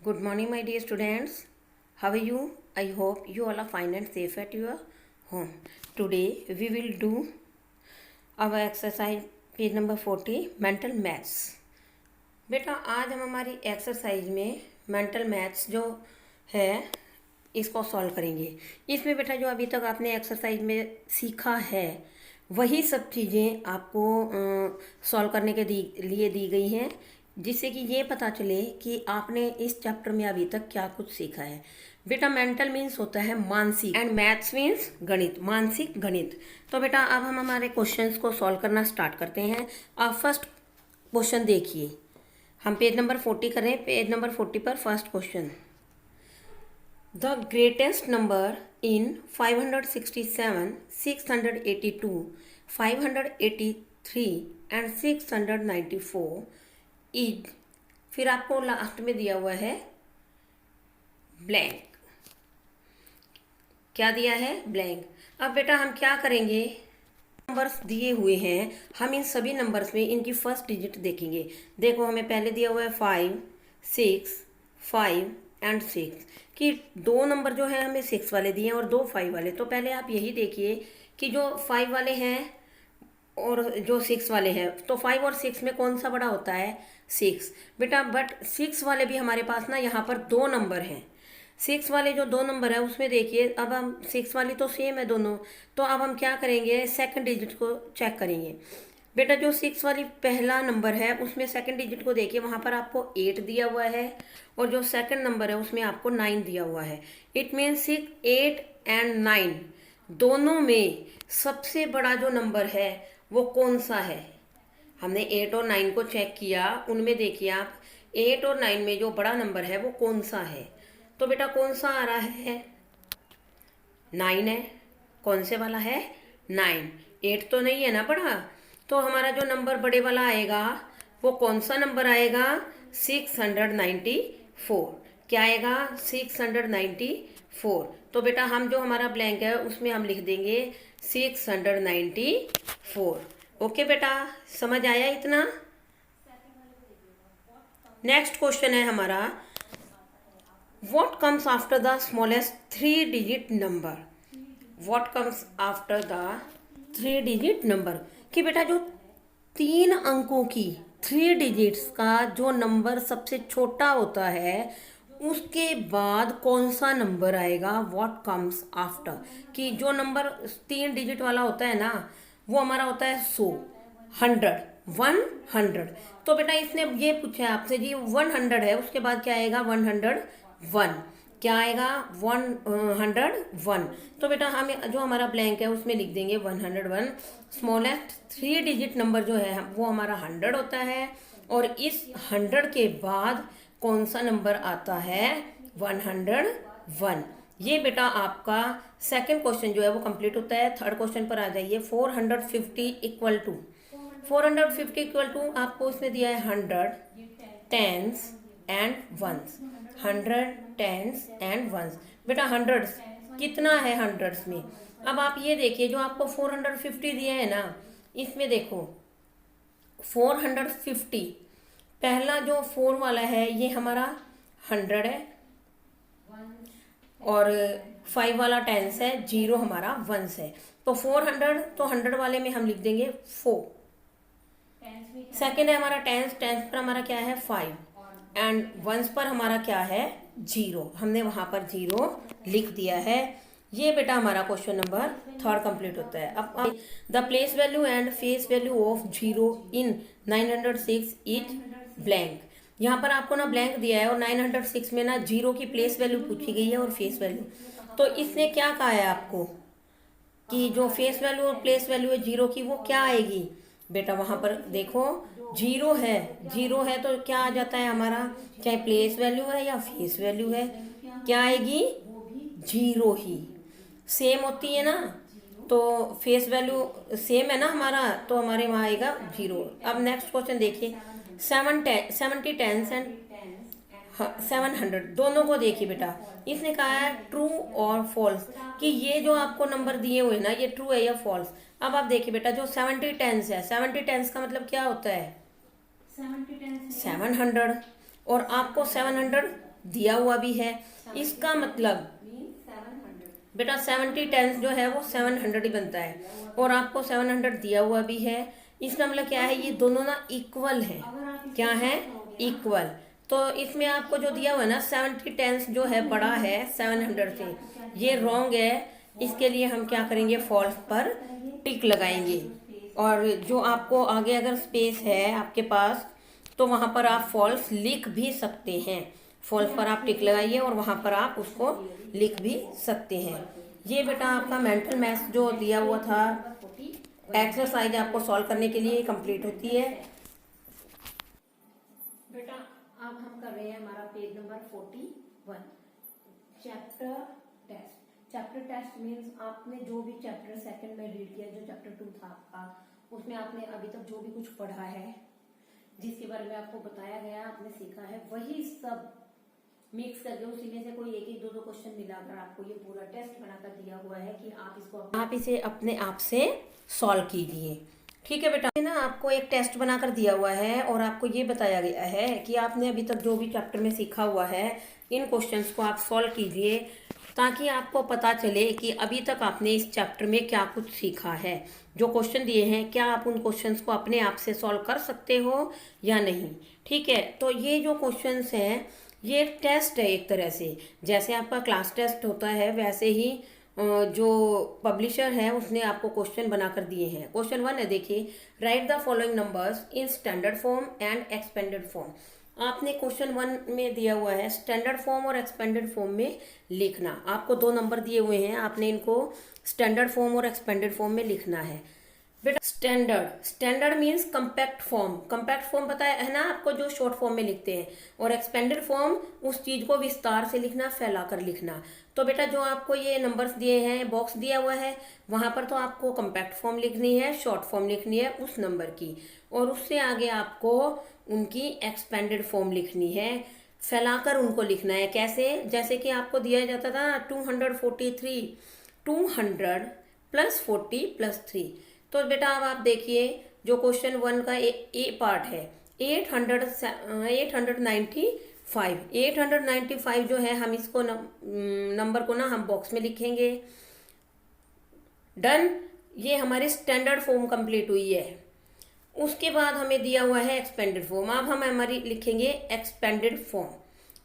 Good morning, my dear students. How are you? I hope you all are fine and safe at your home. Today we will do our exercise page number 40 mental maths. बेटा आज हम हमारी exercise में mental maths जो है इसको solve करेंगे। इसमें बेटा जो अभी तक आपने एक्सरसाइज में सीखा है वही सब चीज़ें आपको सॉल्व करने के लिए दी गई हैं, जिससे कि ये पता चले कि आपने इस चैप्टर में अभी तक क्या कुछ सीखा है। बेटा मेंटल मीन्स होता है मानसिक एंड मैथ्स मीन्स गणित, मानसिक गणित। तो बेटा अब हम हमारे क्वेश्चंस को सॉल्व करना स्टार्ट करते हैं। आप फर्स्ट क्वेश्चन देखिए, हम पेज नंबर 40 करें। पेज नंबर 40 पर first question, the greatest number in 567, 682, 583 and 694 is, फिर आपको लास्ट में दिया हुआ है ब्लैंक। क्या दिया है? ब्लैंक। अब बेटा हम क्या करेंगे, नंबर्स दिए हुए हैं, हम इन सभी नंबर्स में इनकी फर्स्ट डिजिट देखेंगे। देखो हमें पहले दिया हुआ है 5, 6, 5 एंड 6 कि दो नंबर जो है हमें 6 वाले दिए हैं और दो 5 वाले। तो पहले आप यही देखिए कि जो 5 वाले हैं और जो 6 वाले हैं, तो 5 और 6 में कौन सा बड़ा होता है? 6 बेटा। बट 6 वाले भी हमारे पास ना यहाँ पर दो नंबर हैं। 6 वाले जो दो नंबर है उसमें देखिए, अब हम 6 वाली तो सेम है दोनों, तो अब हम क्या करेंगे, सेकंड डिजिट को चेक करेंगे। बेटा जो 6 वाली पहला नंबर है उसमें सेकंड डिजिट को देखिए, वहाँ पर आपको 8 दिया हुआ है और जो सेकंड नंबर है उसमें आपको 9 दिया हुआ है। इट मीन्स 6, 8 एंड 9 दोनों में सबसे बड़ा जो नंबर है वो कौन सा है? हमने 8 और 9 को चेक किया, उनमें देखिए आप 8 और 9 में जो बड़ा नंबर है वो कौन सा है? तो बेटा कौन सा आ रहा है? 9 है। कौन से वाला है? 9। 8 तो नहीं है ना बड़ा, तो हमारा जो नंबर बड़े वाला आएगा वो कौन सा नंबर आएगा? 694। क्या आएगा? 694। तो बेटा हम जो हमारा ब्लैंक है उसमें हम लिख देंगे 694। ओके बेटा, समझ आया इतना? नेक्स्ट क्वेश्चन है हमारा, What comes after the smallest 3-digit number? What comes after the 3-digit number? कि बेटा जो 3 अंकों की 3 डिजिट्स का जो नंबर सबसे छोटा होता है उसके बाद कौन सा नंबर आएगा? What comes after? कि जो नंबर 3 डिजिट वाला होता है ना वो हमारा होता है 100, 100। तो बेटा इसने ये पूछा है आपसे जी 100 है, उसके बाद क्या आएगा? 101। क्या आएगा? 101। तो बेटा हम जो हमारा ब्लैंक है उसमें लिख देंगे 101। स्मॉलेस्ट 3 डिजिट नंबर जो है वो हमारा 100 होता है और इस 100 के बाद कौन सा नंबर आता है? 101। ये बेटा आपका सेकंड क्वेश्चन जो है वो कंप्लीट होता है। थर्ड क्वेश्चन पर आ जाइए। 450 इक्वल टू, 450 इक्वल टू आपको इसमें दिया है 100 tens and ones, 100 tens and ones. बेटा हंड्रेड्स कितना है हंड्रेड्स में? अब आप ये देखिए जो आपको 450 दिया है ना, इसमें देखो 450 पहला जो 4 वाला है ये हमारा 100 है और 5 वाला टेंस है, 0 हमारा वंस है। तो 400, तो 100 वाले में हम लिख देंगे 4। सेकेंड है हमारा टेंस, टेंस पर हमारा क्या है? 5 एंड वंस पर हमारा क्या है? 0। हमने वहां पर 0 लिख दिया है। ये बेटा हमारा क्वेश्चन नंबर थर्ड कंप्लीट होता है। अब the place value and face value of 0 in 906 is blank. यहाँ पर आपको ना ब्लैंक दिया है और 906 में ना 0 की प्लेस वैल्यू पूछी गई है और फेस वैल्यू। तो इसने क्या कहा है आपको कि जो फेस वैल्यू और प्लेस वैल्यू है 0 की वो क्या आएगी? बेटा वहां पर देखो 0 है, 0 है तो क्या आ जाता है हमारा, चाहे प्लेस वैल्यू है या फेस वैल्यू है, क्या आएगी? 0 ही। सेम होती है ना, तो फेस वैल्यू सेम है ना हमारा, तो हमारे वहाँ आएगा 0। अब नेक्स्ट क्वेश्चन देखिए, 70 टेंस एंड 700 दोनों को देखिए बेटा। इसने कहा है ट्रू और फॉल्स कि ये जो आपको नंबर दिए हुए ना ये ट्रू है या फॉल्स। अब आप देखिए बेटा जो 70 टेंस है, 70 टेंस का मतलब क्या होता है? 700। और आपको 700 दिया हुआ भी है। इसका मतलब बेटा 70 टेंस जो है वो 700 ही बनता है, और आपको 700 दिया हुआ भी है। इसका मतलब क्या है, ये दोनों ना इक्वल है। क्या है? इक्वल। तो इसमें आपको जो दिया हुआ है ना 70 टेंस जो है बड़ा है 700 से, ये रॉन्ग है। इसके लिए हम क्या करेंगे, फॉल्स पर टिक लगाएंगे। और जो आपको आगे अगर स्पेस है आपके पास तो वहां पर आप फॉल्स लिख भी सकते हैं। फॉल्स पर आप टिक लगाइए और वहां पर आप उसको लिख भी सकते हैं। ये बेटा आपका मेंटल मैथ्स जो दिया हुआ था एक्सरसाइज आपको सॉल्व करने के लिए कंप्लीट होती है। बेटा अब हम कर रहे हैं हमारा page number 41, chapter test. Chapter test means आपने जो भी चैप्टर सेकंड में रीड किया, जो चैप्टर 2 था आपका, उसमें आपने अभी तक जो भी कुछ पढ़ा है, जिसके बारे में आपको बताया गया, आपने सीखा है, वही सब मिक्स करके उसी में से कोई एक एक दो दो क्वेश्चन मिलाकर आपको ये पूरा टेस्ट बनाकर दिया हुआ है कि आप इसे अपने आप से सॉल्व कीजिए। ठीक है बेटा, ना आपको एक टेस्ट बनाकर दिया हुआ है और आपको ये बताया गया है कि आपने अभी तक जो भी चैप्टर में सीखा हुआ है इन क्वेश्चंस को आप सॉल्व कीजिए, ताकि आपको पता चले कि अभी तक आपने इस चैप्टर में क्या कुछ सीखा है। जो क्वेश्चन दिए हैं क्या आप उन क्वेश्चंस को अपने आप से सॉल्व कर सकते हो या नहीं। ठीक है, तो ये जो क्वेश्चंस हैं ये टेस्ट है एक तरह से। जैसे आपका क्लास टेस्ट होता है वैसे ही जो पब्लिशर है उसने आपको क्वेश्चन बनाकर दिए हैं। क्वेश्चन 1 है, देखिए, right the following numbers in standard form and expanded form. आपने क्वेश्चन 1 में दिया हुआ है स्टैंडर्ड फॉर्म और एक्सपेंडेड फॉर्म में लिखना। आपको 2 नंबर दिए हुए हैं, आपने इनको स्टैंडर्ड फॉर्म और एक्सपेंडेड फॉर्म में लिखना है। बेटा standard means compact form. Compact form पता है ना आपको, जो शॉर्ट फॉर्म में लिखते हैं। और एक्सपेंडेड फॉर्म उस चीज को विस्तार से लिखना, फैलाकर लिखना। तो बेटा जो आपको ये नंबर्स दिए हैं, बॉक्स दिया हुआ है, वहां पर तो आपको कंपैक्ट फॉर्म लिखनी है, शॉर्ट फॉर्म लिखनी है उस नंबर की, और उससे आगे आपको उनकी एक्सपेंडेड फॉर्म लिखनी है, फैलाकर उनको लिखना है। कैसे? जैसे कि आपको दिया जाता था 243, 200 + 40 + 3। तो बेटा अब आप देखिए जो क्वेश्चन 1 का ए पार्ट है 895 जो है, हम इसको नंबर को ना हम बॉक्स में लिखेंगे। डन, ये हमारी स्टैंडर्ड फॉर्म कंप्लीट हुई है। उसके बाद हमें दिया हुआ है एक्सपेंडेड फॉर्म। अब हम हमारी लिखेंगे एक्सपेंडेड फॉर्म।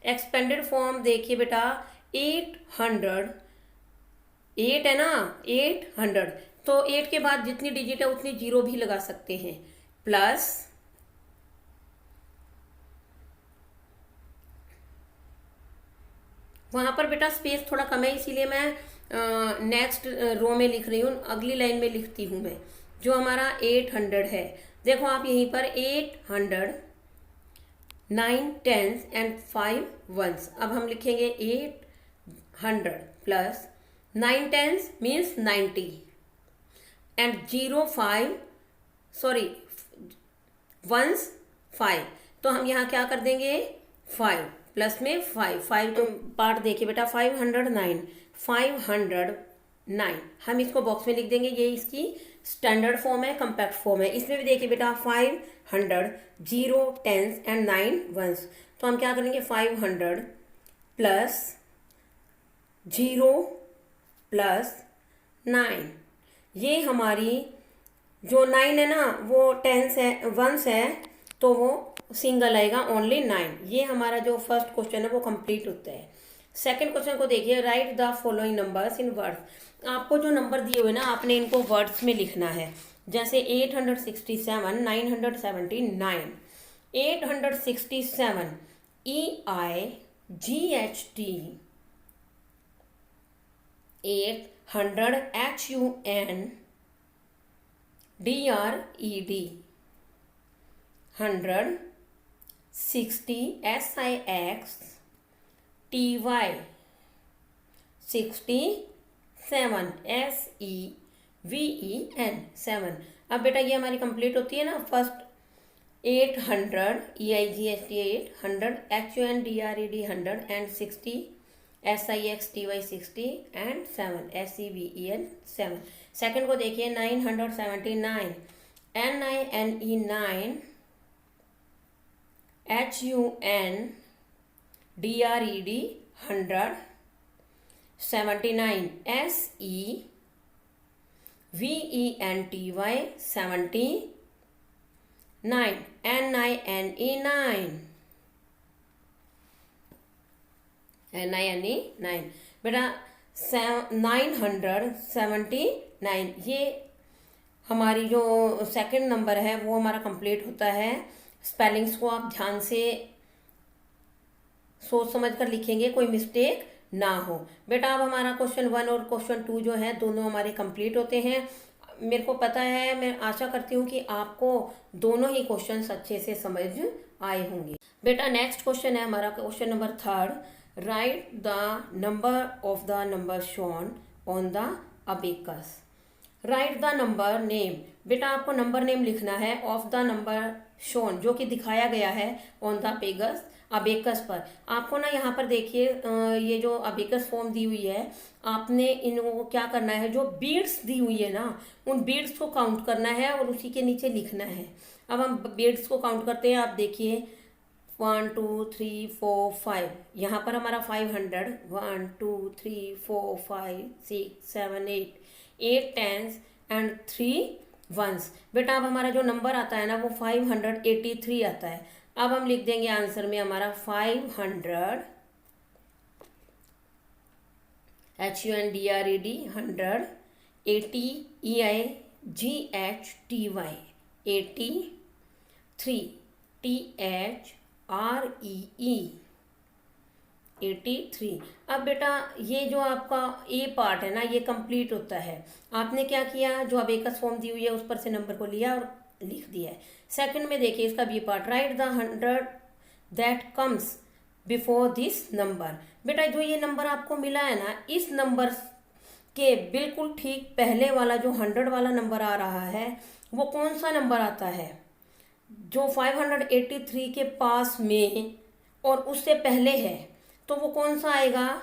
एक्सपेंडेड फॉर्म देखिए बेटा 800, 8 है ना, 800, तो 8 के बाद जितनी डिजिट है उतनी जीरो भी लगा सकते हैं, प्लस वहां पर बेटा स्पेस थोड़ा कम है इसीलिए मैं नेक्स्ट रो में लिख रही हूँ, अगली लाइन में लिखती हूँ मैं। जो हमारा 800 है, देखो आप यहीं पर 800, 9 टेंस एंड 5 वंस। अब हम लिखेंगे 800 plus 9 tense means 90 and 1s 5। तो हम यहाँ क्या कर देंगे, 5 प्लस में 5 तो पार्ट देखिए बेटा 509, 509 हम इसको बॉक्स में लिख देंगे। ये इसकी स्टैंडर्ड फॉर्म है, कंपैक्ट फॉर्म है। इसमें भी देखिए बेटा 500, 0 टेंस एंड 9 वंस। तो हम क्या करेंगे 500 प्लस 0 प्लस 9। ये हमारी जो 9 है ना वो टेंस है, वंस है, तो वो सिंगल आएगा, ओनली 9। ये हमारा जो फर्स्ट क्वेश्चन है वो कंप्लीट होता है। सेकंड क्वेश्चन को देखिए, right the following numbers in words. आपको जो नंबर दिए हुए ना आपने इनको वर्ड्स में लिखना है। जैसे 867, 979, 867 EIGHT, 800 HUN DRED, 100 60 SIXTY, 67 SEVEN 7। अब बेटा ये हमारी कंप्लीट होती है ना। First 800 EIGHT 800 HUN DRED 100 and 60 SIXTY 60 and 7 SEVEN 7। Second को देखिए 979 NINE 9 HUN DRED 100, 79 SEVENTY 70, 9 NINE 9 बेटा 979 ये हमारी जो सेकंड नंबर है वो हमारा कंप्लीट होता है। स्पेलिंग्स को आप ध्यान से सोच समझ कर लिखेंगे, कोई मिस्टेक ना हो। बेटा अब हमारा क्वेश्चन 1 और क्वेश्चन 2 जो है दोनों हमारे कंप्लीट होते हैं। मेरे को पता है, मैं आशा करती हूँ कि आपको दोनों ही क्वेश्चंस अच्छे से समझ आए होंगे। बेटा नेक्स्ट क्वेश्चन है हमारा question number 3, right the number of the number shown on the abacus. Right the number name, बेटा आपको नंबर नेम लिखना है ऑफ द नंबर शोन, जो कि दिखाया गया है ऑन द अबेकस पर। आपको ना यहाँ पर देखिए ये जो अबेकस फॉर्म दी हुई है, आपने इनको क्या करना है, जो बीड्स दी हुई है ना उन बीड्स को काउंट करना है और उसी के नीचे लिखना है। अब हम बीड्स को काउंट करते हैं। आप देखिए 1 2 3 4 5, यहाँ पर हमारा 500, 1 2 3 4 5 6 7 8 टेंस एंड 3 वंस। बेटा अब हमारा जो नंबर आता है ना वो 583 आता है। अब हम लिख देंगे आंसर में हमारा 500 HUNDRED 100 ATEIGHTY 83 THREE 83। अब बेटा ये जो आपका ए पार्ट है ना ये कंप्लीट होता है। आपने क्या किया, जो अबेकस फॉर्म दी हुई है उस पर से नंबर को लिया और लिख दिया है। सेकंड में देखिए इसका B part, write the 100 that comes before this number. बेटा जो ये नंबर आपको मिला है ना, इस नंबर के बिल्कुल ठीक पहले वाला जो 100 वाला नंबर आ रहा है वो कौन सा नंबर आता है, जो 583 के पास में और उससे पहले है, तो वो कौन सा आएगा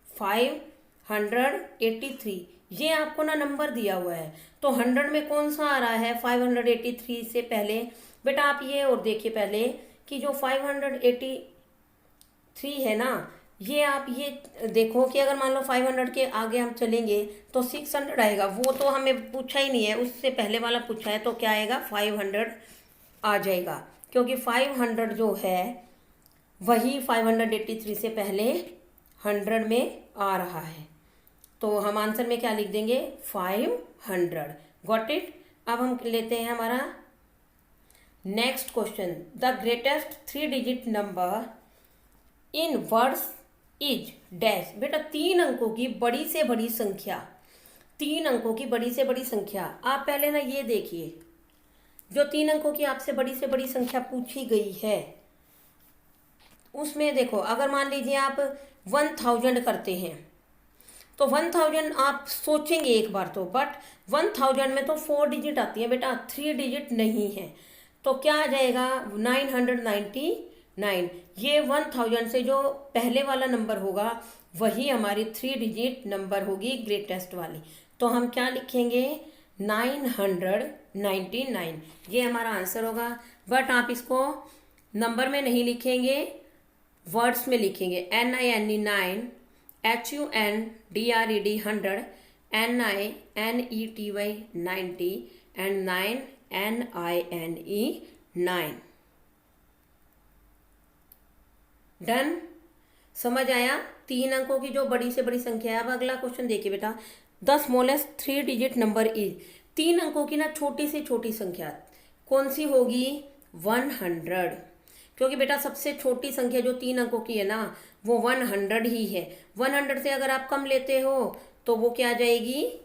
583। ये आपको ना नंबर दिया हुआ है, तो 100 में कौन सा आ रहा है 583 से पहले। बेटा आप ये और देखिए पहले कि जो 583 है ना, ये आप ये देखो कि अगर मान लो 500 के आगे हम चलेंगे तो 600 आएगा। वो तो हमें पूछा ही नहीं है, उससे पहले वाला पूछा है, तो क्या आएगा 500 आ जाएगा, क्योंकि 500 जो है वही 583 से पहले 100 में आ रहा है। तो हम आंसर में क्या लिख देंगे 500। Got it. अब हम लेते हैं हमारा next question, the greatest 3 digit number in words is dash. बेटा 3 अंकों की बड़ी से बड़ी संख्या, 3 अंकों की बड़ी से बड़ी संख्या। आप पहले ना ये देखिए, जो 3 अंकों की आपसे बड़ी से बड़ी संख्या पूछी गई है उसमें देखो, अगर मान लीजिए आप 1000 करते हैं तो 1000 आप सोचेंगे एक बार तो, बट 1000 में तो 4 डिजिट आती है बेटा, 3 डिजिट नहीं है। तो क्या आ जाएगा 999। ये 1000 से जो पहले वाला नंबर होगा वही हमारी 3 डिजिट नंबर होगी ग्रेटेस्ट वाली। तो हम क्या लिखेंगे 999, ये हमारा आंसर होगा। बट आप इसको नंबर में नहीं लिखेंगे, वर्ड्स में लिखेंगे। NINE 9, HUNDRED 100, NINETY 90 and 9 NINE 9। Done. समझ आया 3 अंकों की जो बड़ी से बड़ी संख्या है। अब अगला क्वेश्चन देखिए बेटा, the smallest 3 digit number is. 3 अंकों की ना छोटी से छोटी संख्या कौन सी होगी 100, क्योंकि बेटा सबसे छोटी संख्या जो 3 अंकों की है ना वो 100 ही है। 100 से अगर आप कम लेते हो तो वो क्या आ जाएगी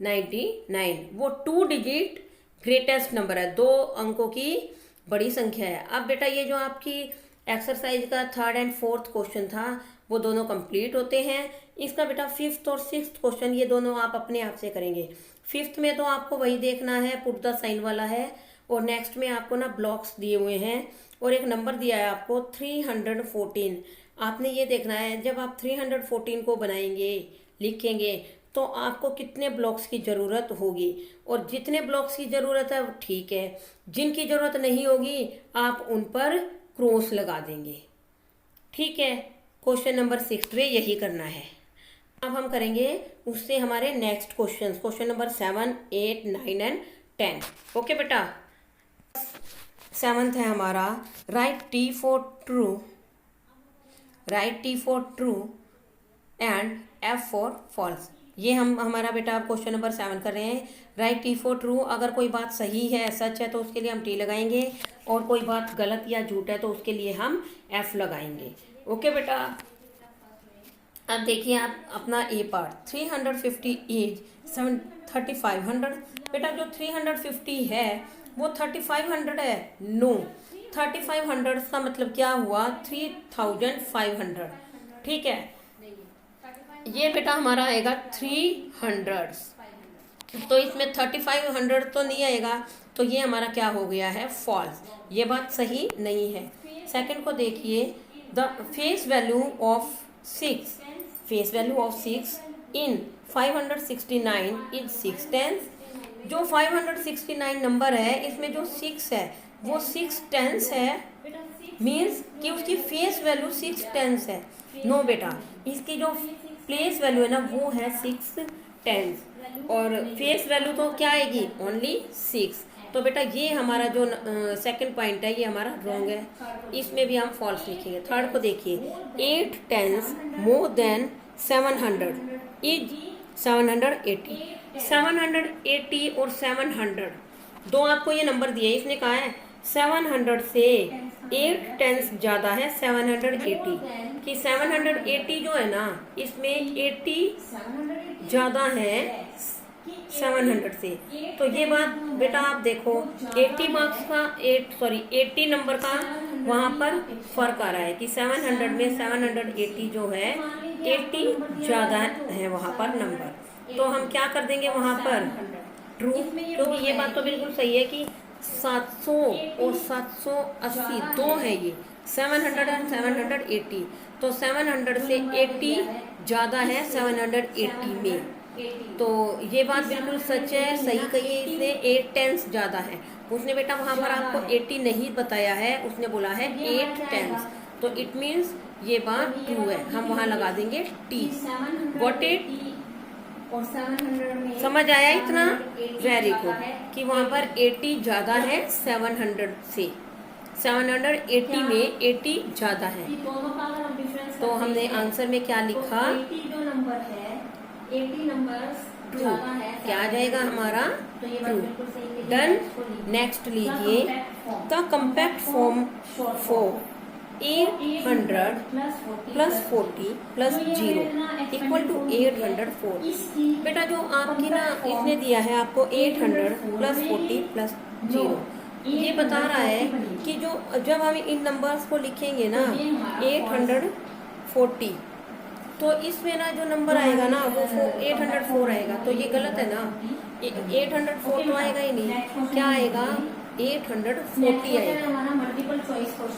99। वो 2 डिजिट ग्रेटेस्ट नंबर है, 2 अंकों की बड़ी संख्या है। अब बेटा ये जो आपकी एक्सरसाइज का 3rd एंड 4th क्वेश्चन था वो दोनों कंप्लीट होते हैं। इसका बेटा 5th और 6th क्वेश्चन ये दोनों आप अपने आप से करेंगे। 5th में तो आपको वही देखना है, पुट द साइन वाला है, और नेक्स्ट में आपको ना ब्लॉक्स दिए हुए हैं और एक नंबर दिया है आपको 314। आपने ये देखना है जब आप 314 को बनाएंगे लिखेंगे तो आपको कितने ब्लॉक्स की ज़रूरत होगी, और जितने ब्लॉक्स की ज़रूरत है ठीक है, जिनकी ज़रूरत नहीं होगी आप उन पर क्रॉस लगा देंगे। ठीक है, क्वेश्चन नंबर 6 पे यही करना है। अब हम करेंगे उससे हमारे next question number 7, 8, 9 and 10। Okay बेटा, 7th है हमारा write T for true and F for false. ये हम हमारा बेटा आप क्वेश्चन नंबर 7 कर रहे हैं। राइट टी फॉर ट्रू, अगर कोई बात सही है, सच है, तो उसके लिए हम टी लगाएंगे, और कोई बात गलत या झूठ है तो उसके लिए हम एफ लगाएंगे। ओके बेटा, अब देखिए आप अपना ए पार्ट। 350 इज 3500। बेटा जो 350 है वो 3500 है? नो, 3500 का मतलब क्या हुआ? 3500। ठीक है, ये बेटा हमारा आएगा 300, तो इसमें 3500 तो नहीं आएगा, तो ये हमारा क्या हो गया है? फॉल्स। ये बात सही नहीं है। सेकंड को देखिए, the face value of 6 in 569 is 6 tens. जो 569 नंबर है, इसमें जो 6 है वो 6 टेंस है, मीन्स कि उसकी फेस वैल्यू 6 टेंस है। नो बेटा, इसकी जो प्लेस वैल्यू है ना वो है 6 टेंस, और फेस वैल्यू तो क्या आएगी? ओनली 6। तो बेटा ये हमारा जो सेकंड पॉइंट है ये हमारा रॉन्ग है, इसमें भी हम फॉल्स लिखेंगे। थर्ड को देखिए, 8 टेंस मोर देन 700 इज 780। 780 और 700 दो आपको ये नंबर दिए, इसने कहा है 700 से 8 टेंस ज़्यादा है 780, कि 780 जो है ना इसमें 80 ज़्यादा है 700 से। तो ये बात बेटा आप देखो, 80 मार्क्स का 80 नंबर का वहाँ पर फर्क आ रहा है कि 700 में 780 जो है 80 ज़्यादा है वहाँ पर नंबर। तो हम क्या कर देंगे वहाँ पर? ट्रू, क्योंकि ये बात तो बिल्कुल सही है कि 700 और 780 दो है ये, 700 एंड 780, तो 700 से 80 ज़्यादा है 780 में। तो ये बात बिल्कुल सच है, सही कही है इसने, 8 टेंस ज़्यादा है। उसने बेटा वहाँ पर आपको 80 नहीं बताया है, उसने बोला है 8 टेंस, तो इट मीन्स ये बात ट्रू है। हम वहाँ लगा देंगे टी। Got it? और 700 में समझ आया इतना? वेरी गुड, कि वहाँ पर 80 ज़्यादा है 700 से, 780 में 80 ज़्यादा है। तो हमने आंसर में क्या लिखा? 80 जो नंबर है, 80 नंबर ट्रू। क्या आ जाएगा हमारा? ट्रू। डन। नेक्स्ट लीजिए, the compact form for 800 plus 40 plus 0 equal to 804। बेटा जो आपकी ना इसने दिया है आपको 800 प्लस 40 प्लस 0, ये बता रहा है कि जो जब हम इन नंबर्स को लिखेंगे ना 840, तो इसमें ना जो नंबर आएगा ना वो 804 आएगा, तो ये गलत है ना, 804 तो आएगा ही नहीं, क्या आएगा? 840 आएगा।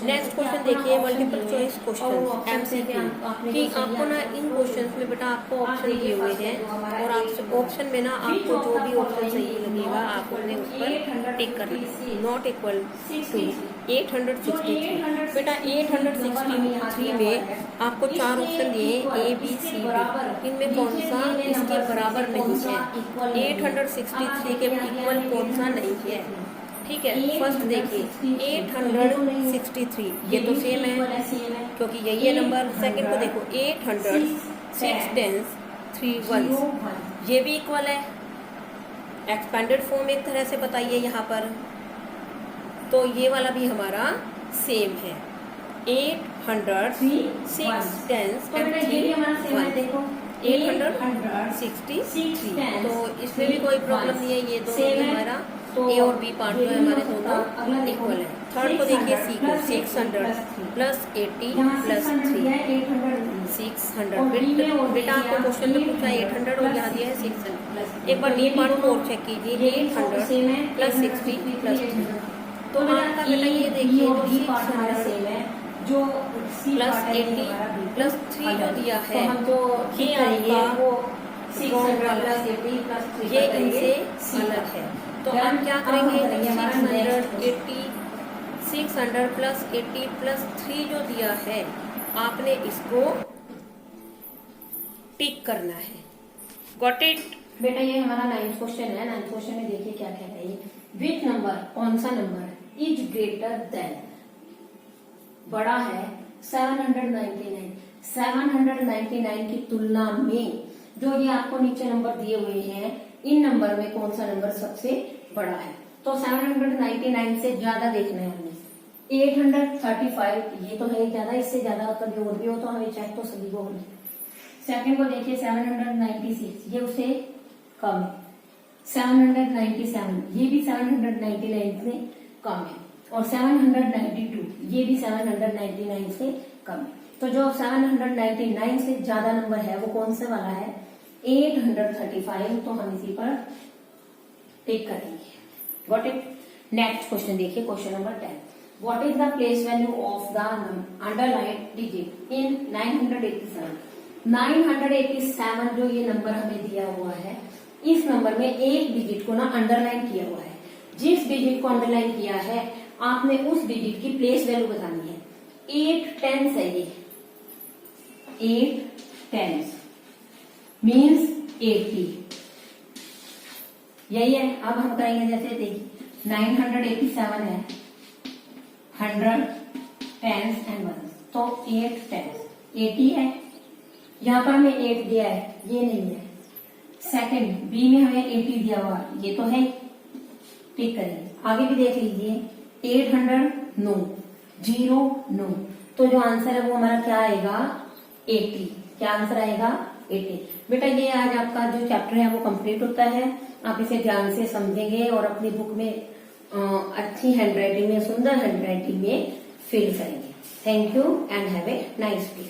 नेक्स्ट क्वेश्चन देखिए, मल्टीपल चॉइस क्वेश्चन एमसीक्यू, कि आपको ना इन क्वेश्चंस में बेटा आपको ऑप्शन दिए हुए हैं, और आप ऑप्शन में ना आपको जो भी ऑप्शन सही लगेगा आप उन्हें उस पर टिक करना है। Not equal to 863। बेटा 863 में आपको 4 ऑप्शन दिए, ए बी सी डी, इनमें कौन सा इसके बराबर नहीं है? 863 के इक्वल कौन सा नहीं है? ठीक है, फर्स्ट देखिए 863, ये तो सेम है क्योंकि यही है नंबर। सेकंड को देखो 800 6 टेंस 3 वंस, ये भी इक्वल है। एक्सपेंडेड फॉर्म एक तरह से बताइए यहाँ पर, तो ये वाला भी हमारा सेम है। 800 6 टेंस एंड 3 वंस, 863, तो इसमें भी कोई प्रॉब्लम नहीं है, ये दोनों भी हमारा ए और बी पार्ट जो है हमारे दोनों इक्वल है। थर्ड को देखिए सी को, 600 प्लस 80 प्लस 3 600। बेटा आपको क्वेश्चन में पूछा 800 और यहाँ दिया है 600। एक बार डी पार्ट को और चेक कीजिए, 800 प्लस 60 प्लस 3, तो आपका बेटा ये देखिए 600 जो प्लस 80 प्लस 3 जो दिया है ये आएगा रॉन्ग वाला, ये इनसे अलग है। तो हम क्या करेंगे? 600 प्लस 80 प्लस 3 जो दिया है आपने इसको टिक करना है। Got it? बेटा ये हमारा 9th क्वेश्चन है। 9th क्वेश्चन में देखिए क्या कह रहा है। विच नंबर, कौन सा नंबर इज ग्रेटर देन, बड़ा है 799। 799 की तुलना में जो ये आपको नीचे नंबर दिए हुए हैं, इन नंबर में कौन सा नंबर सबसे बड़ा है? तो 799 से ज्यादा देखना है हमें। 835 ये तो है ज्यादा, इससे ज्यादा कभी और भी हो तो हमें चेक तो सभी को होगी। सेकंड को देखिए 796, ये उससे कम है। 797 ये भी 799 से कम है। और 792 ये भी 799 से कम है। तो जो 799 से ज्यादा नंबर है वो कौन सा वाला है? 835। तो हम इसी पर टिक करेंगे। Got it? नेक्स्ट क्वेश्चन देखिए, question number 10। What is the place value of the underlined digit in 987? 987 जो ये नंबर हमें दिया हुआ है, इस नंबर में एक डिजिट को ना अंडरलाइन किया हुआ है। जिस डिजिट को अंडरलाइन किया है आपने उस डिजिट की प्लेस वैल्यू बतानी है। 8 10 है ये, 8 10 मीन्स 80। यही है। अब हम करेंगे, जैसे देखिए 987 है, 100 10s एंड 1s, तो 8 10 80 है। यहाँ पर हमें 8 दिया है, ये नहीं है। सेकंड बी में हमें 80 दिया हुआ, ये तो है। टिक करेंगे। आगे भी देख लीजिए 800 नो, 0 नो, तो जो आंसर है वो हमारा क्या आएगा? 80। क्या आंसर आएगा? 80। बेटा ये आज आपका जो चैप्टर है वो कंप्लीट होता है। आप इसे ध्यान से समझेंगे और अपनी बुक में अच्छी हैंडराइटिंग में, सुंदर हैंडराइटिंग में फिल करेंगे। Thank you and have a nice day.